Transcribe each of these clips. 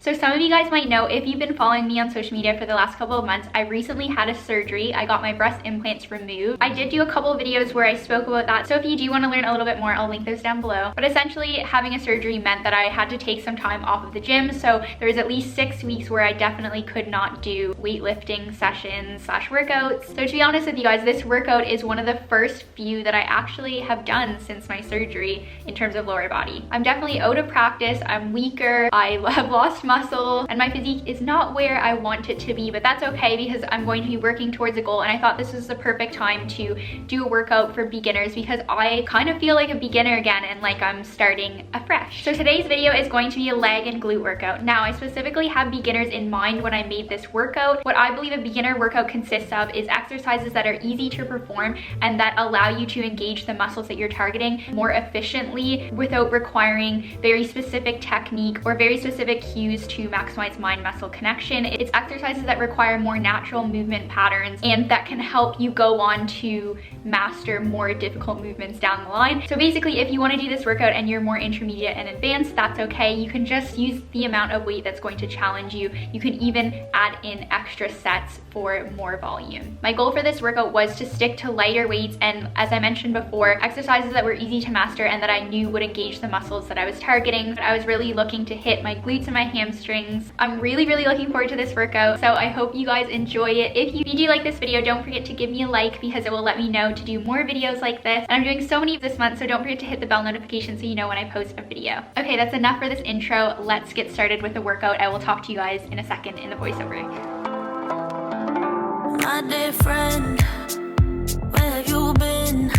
So some of you guys might know, if you've been following me on social media for the last couple of months, I recently had a surgery. I got my breast implants removed. I did do a couple of videos where I spoke about that, so if you do want to learn a little bit more, I'll link those down below. But essentially, having a surgery meant that I had to take some time off of the gym, so there was at least 6 weeks where I definitely could not do weightlifting sessions / workouts. So to be honest with you guys, this workout is one of the first few that I actually have done since my surgery in terms of lower body. I'm definitely out of practice, I'm weaker, I have lost muscle, and my physique is not where I want it to be, but that's okay because I'm going to be working towards a goal, and I thought this was the perfect time to do a workout for beginners because I kind of feel like a beginner again and like I'm starting afresh. So today's video is going to be a leg and glute workout. Now, I specifically have beginners in mind when I made this workout. What I believe a beginner workout consists of is exercises that are easy to perform and that allow you to engage the muscles that you're targeting more efficiently without requiring very specific technique or very specific cues to maximize mind-muscle connection. It's exercises that require more natural movement patterns and that can help you go on to master more difficult movements down the line. So basically, if you want to do this workout and you're more intermediate and advanced, that's okay. You can just use the amount of weight that's going to challenge you. You can even add in extra sets for more volume. My goal for this workout was to stick to lighter weights and, as I mentioned before, exercises that were easy to master and that I knew would engage the muscles that I was targeting. But I was really looking to hit my glutes and my hamstrings. I'm really looking forward to this workout, so I hope you guys enjoy it. If you do like this video, don't forget to give me a like because it will let me know to do more videos like this. And I'm doing so many this month, so don't forget to hit the bell notification so you know when I post a video. Okay, that's enough for this intro. Let's get started with the workout. I will talk to you guys in a second in the voiceover. My dear friend, where have you been?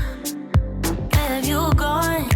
Where have you gone?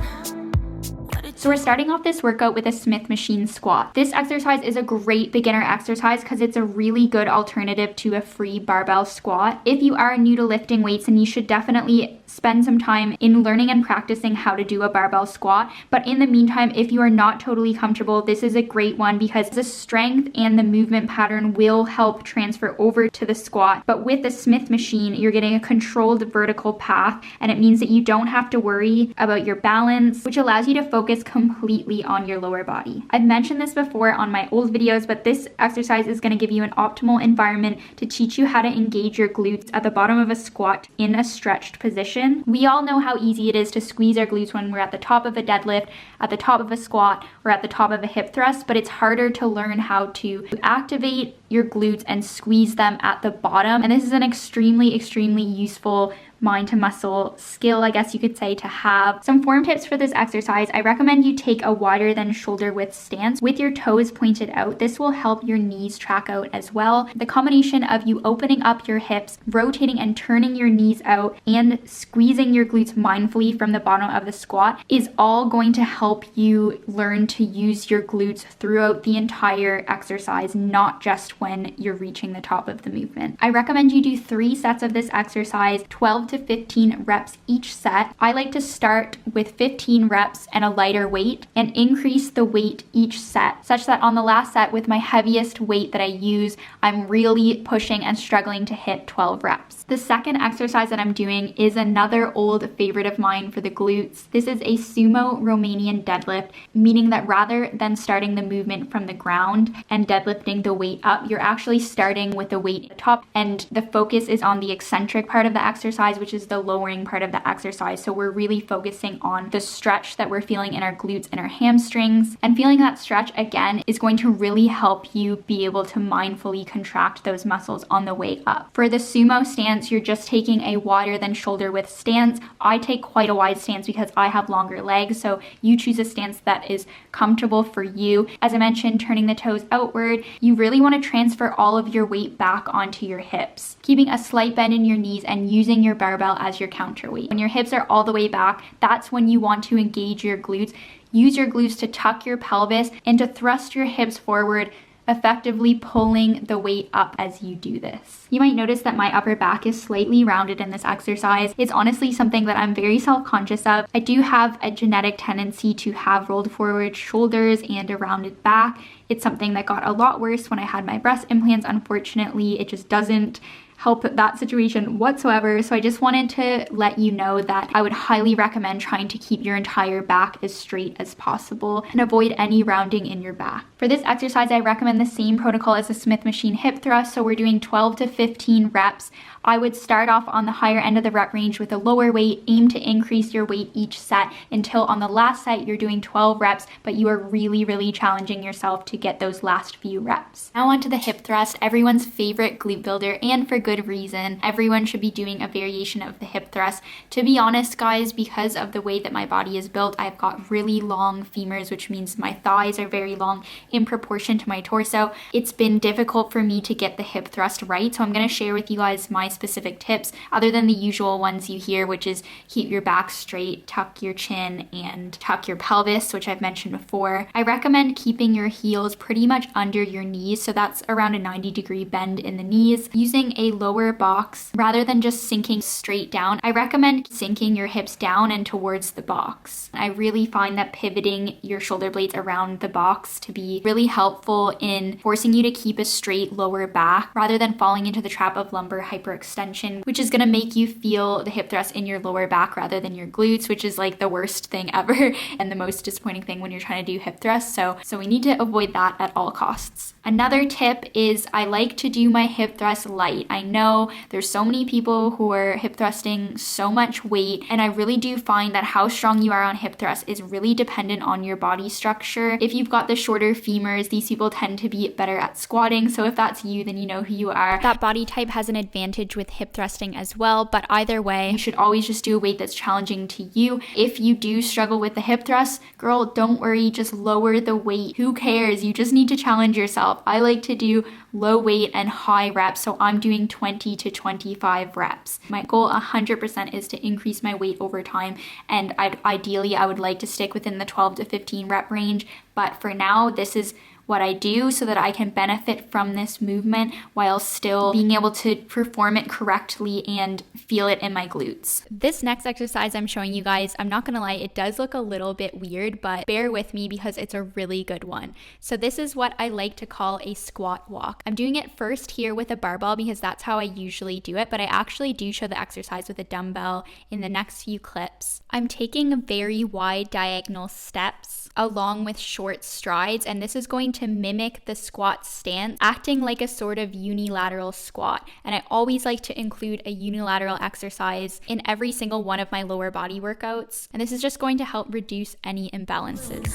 So we're starting off this workout with a Smith machine squat. This exercise is a great beginner exercise because it's a really good alternative to a free barbell squat. If you are new to lifting weights, then you should definitely spend some time in learning and practicing how to do a barbell squat. But in the meantime, if you are not totally comfortable, this is a great one because the strength and the movement pattern will help transfer over to the squat. But with the Smith machine, you're getting a controlled vertical path, and it means that you don't have to worry about your balance, which allows you to focus completely on your lower body. I've mentioned this before on my old videos, but this exercise is going to give you an optimal environment to teach you how to engage your glutes at the bottom of a squat in a stretched position. We all know how easy it is to squeeze our glutes when we're at the top of a deadlift, at the top of a squat, or at the top of a hip thrust, but it's harder to learn how to activate your glutes and squeeze them at the bottom. And this is an extremely useful mind to muscle skill, I guess you could say, to have. Some form tips for this exercise: I recommend you take a wider than shoulder width stance with your toes pointed out. This will help your knees track out as well. The combination of you opening up your hips, rotating and turning your knees out, and squeezing your glutes mindfully from the bottom of the squat is all going to help you learn to use your glutes throughout the entire exercise, not just when you're reaching the top of the movement. I recommend you do 3 sets of this exercise, 12 to 15 reps each set. I like to start with 15 reps and a lighter weight and increase the weight each set, such that on the last set with my heaviest weight that I use, I'm really pushing and struggling to hit 12 reps. The second exercise that I'm doing is another old favorite of mine for the glutes. This is a Sumo Romanian deadlift, meaning that rather than starting the movement from the ground and deadlifting the weight up, you're actually starting with the weight at the top, and the focus is on the eccentric part of the exercise, which is the lowering part of the exercise. So we're really focusing on the stretch that we're feeling in our glutes and our hamstrings, and feeling that stretch again is going to really help you be able to mindfully contract those muscles on the way up. For the sumo stance, you're just taking a wider than shoulder width stance. I take quite a wide stance because I have longer legs, so you choose a stance that is comfortable for you. As I mentioned, turning the toes outward, you really want to transfer all of your weight back onto your hips, keeping a slight bend in your knees and using your barbell as your counterweight. When your hips are all the way back, that's when you want to engage your glutes. Use your glutes to tuck your pelvis and to thrust your hips forward, effectively pulling the weight up as you do this. You might notice that my upper back is slightly rounded in this exercise. It's honestly something that I'm very self-conscious of. I do have a genetic tendency to have rolled forward shoulders and a rounded back. It's something that got a lot worse when I had my breast implants. Unfortunately, it just doesn't help that situation whatsoever. So I just wanted to let you know that I would highly recommend trying to keep your entire back as straight as possible and avoid any rounding in your back. For this exercise, I recommend the same protocol as the Smith machine hip thrust. So we're doing 12 to 15 reps. I would start off on the higher end of the rep range with a lower weight, aim to increase your weight each set until on the last set you're doing 12 reps, but you are really challenging yourself to get those last few reps. Now onto the hip thrust, everyone's favorite glute builder, and for good reason. Everyone should be doing a variation of the hip thrust. To be honest, guys, because of the way that my body is built, I've got really long femurs, which means my thighs are very long in proportion to my torso. It's been difficult for me to get the hip thrust right, so I'm going to share with you guys my specific tips other than the usual ones you hear, which is keep your back straight, tuck your chin, and tuck your pelvis, which I've mentioned before. I recommend keeping your heels pretty much under your knees, so that's around a 90-degree bend in the knees. Using a lower box rather than just sinking straight down, I recommend sinking your hips down and towards the box. I really find that pivoting your shoulder blades around the box to be really helpful in forcing you to keep a straight lower back rather than falling into the trap of lumbar hyperextension, which is going to make you feel the hip thrust in your lower back rather than your glutes, which is like the worst thing ever and the most disappointing thing when you're trying to do hip thrusts. So we need to avoid that at all costs. Another tip is I like to do my hip thrust light. I know there's so many people who are hip thrusting so much weight, and I really do find that how strong you are on hip thrust is really dependent on your body structure. If you've got the shorter femurs, these people tend to be better at squatting. So if that's you, then you know who you are. That body type has an advantage with hip thrusting as well, but either way, you should always just do a weight that's challenging to you. If you do struggle with the hip thrust, girl, don't worry, just lower the weight. Who cares? You just need to challenge yourself. I like to do low weight and high reps, so I'm doing 20 to 25 reps. My goal 100% is to increase my weight over time, and ideally I would like to stick within the 12 to 15 rep range, but for now this is what I do so that I can benefit from this movement while still being able to perform it correctly and feel it in my glutes. This next exercise I'm showing you guys, I'm not gonna lie, it does look a little bit weird, but bear with me because it's a really good one. So this is what I like to call a squat walk. I'm doing it first here with a barbell because that's how I usually do it, but I actually do show the exercise with a dumbbell in the next few clips. I'm taking very wide diagonal steps along with short strides, and this is going to mimic the squat stance, acting like a sort of unilateral squat. And I always like to include a unilateral exercise in every single one of my lower body workouts, and this is just going to help reduce any imbalances.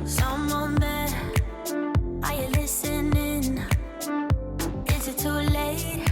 Someone there, are you listening? Is it too late?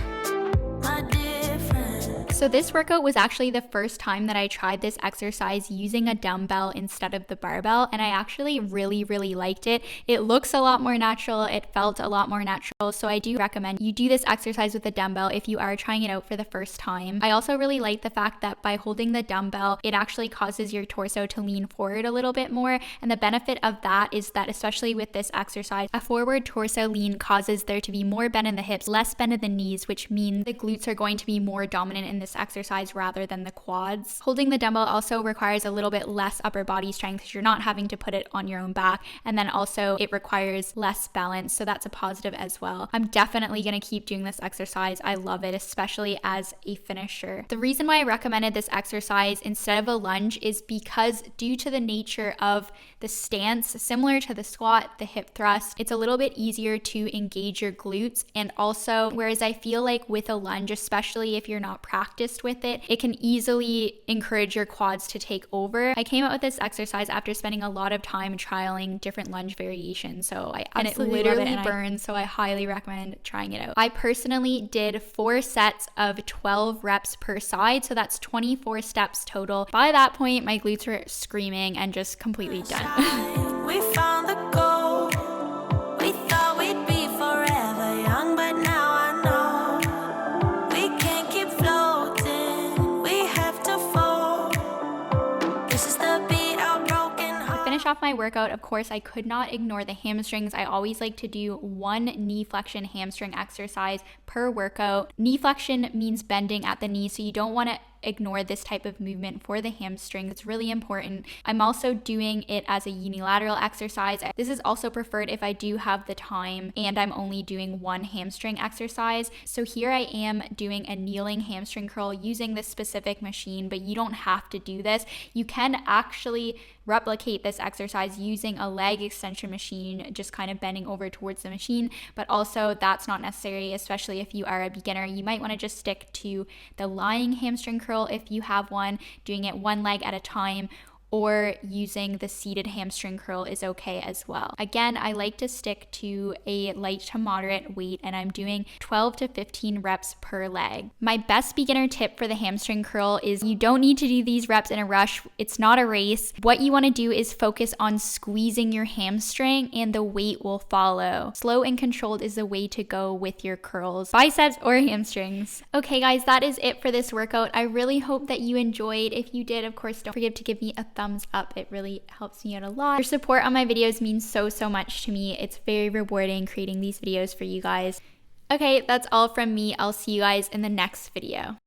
My dear friend. So this workout was actually the first time that I tried this exercise using a dumbbell instead of the barbell, and I actually really liked it. It looks a lot more natural, it felt a lot more natural, so I do recommend you do this exercise with a dumbbell if you are trying it out for the first time. I also really like the fact that by holding the dumbbell, it actually causes your torso to lean forward a little bit more, and the benefit of that is that especially with this exercise, a forward torso lean causes there to be more bend in the hips, less bend in the knees, which means the glutes are going to be more dominant in this exercise rather than the quads. Holding the dumbbell also requires a little bit less upper body strength because you're not having to put it on your own back, and then also it requires less balance, so that's a positive as well. I'm definitely going to keep doing this exercise. I love it, especially as a finisher. The reason why I recommended this exercise instead of a lunge is because due to the nature of the stance, similar to the squat, the hip thrust, it's a little bit easier to engage your glutes, and also whereas I feel like with a lunge, especially if you're not practiced with it, it can easily encourage your quads to take over. I came up with this exercise after spending a lot of time trialing different lunge variations, so I absolutely love it, and burns, so I highly recommend trying it out. I personally did 4 sets of 12 reps per side, so that's 24 steps total. By that point, my glutes were screaming and just completely done. We found the goal. We thought we'd be forever young, but now I know we can't keep floating. We have to fall. This is the beat of broken heart. To finish off my workout, of course, I could not ignore the hamstrings. I always like to do one knee flexion hamstring exercise per workout. Knee flexion means bending at the knee, so you don't want to ignore this type of movement for the hamstring. It's really important. I'm also doing it as a unilateral exercise. This is also preferred if I do have the time and I'm only doing one hamstring exercise. So here I am doing a kneeling hamstring curl using this specific machine, but you don't have to do this. You can actually replicate this exercise using a leg extension machine, just kind of bending over towards the machine, but also that's not necessary, especially if you are a beginner. You might want to just stick to the lying hamstring curl if you have one, doing it one leg at a time, or using the seated hamstring curl is okay as well. Again, I like to stick to a light to moderate weight, and I'm doing 12 to 15 reps per leg. My best beginner tip for the hamstring curl is you don't need to do these reps in a rush. It's not a race. What you want to do is focus on squeezing your hamstring and the weight will follow. Slow and controlled is the way to go with your curls, biceps or hamstrings. Okay guys, that is it for this workout. I really hope that you enjoyed. If you did, of course, don't forget to give me a thumbs up. It really helps me out a lot. Your support on my videos means so much to me. It's very rewarding creating these videos for you guys. Okay, that's all from me. I'll see you guys in the next video.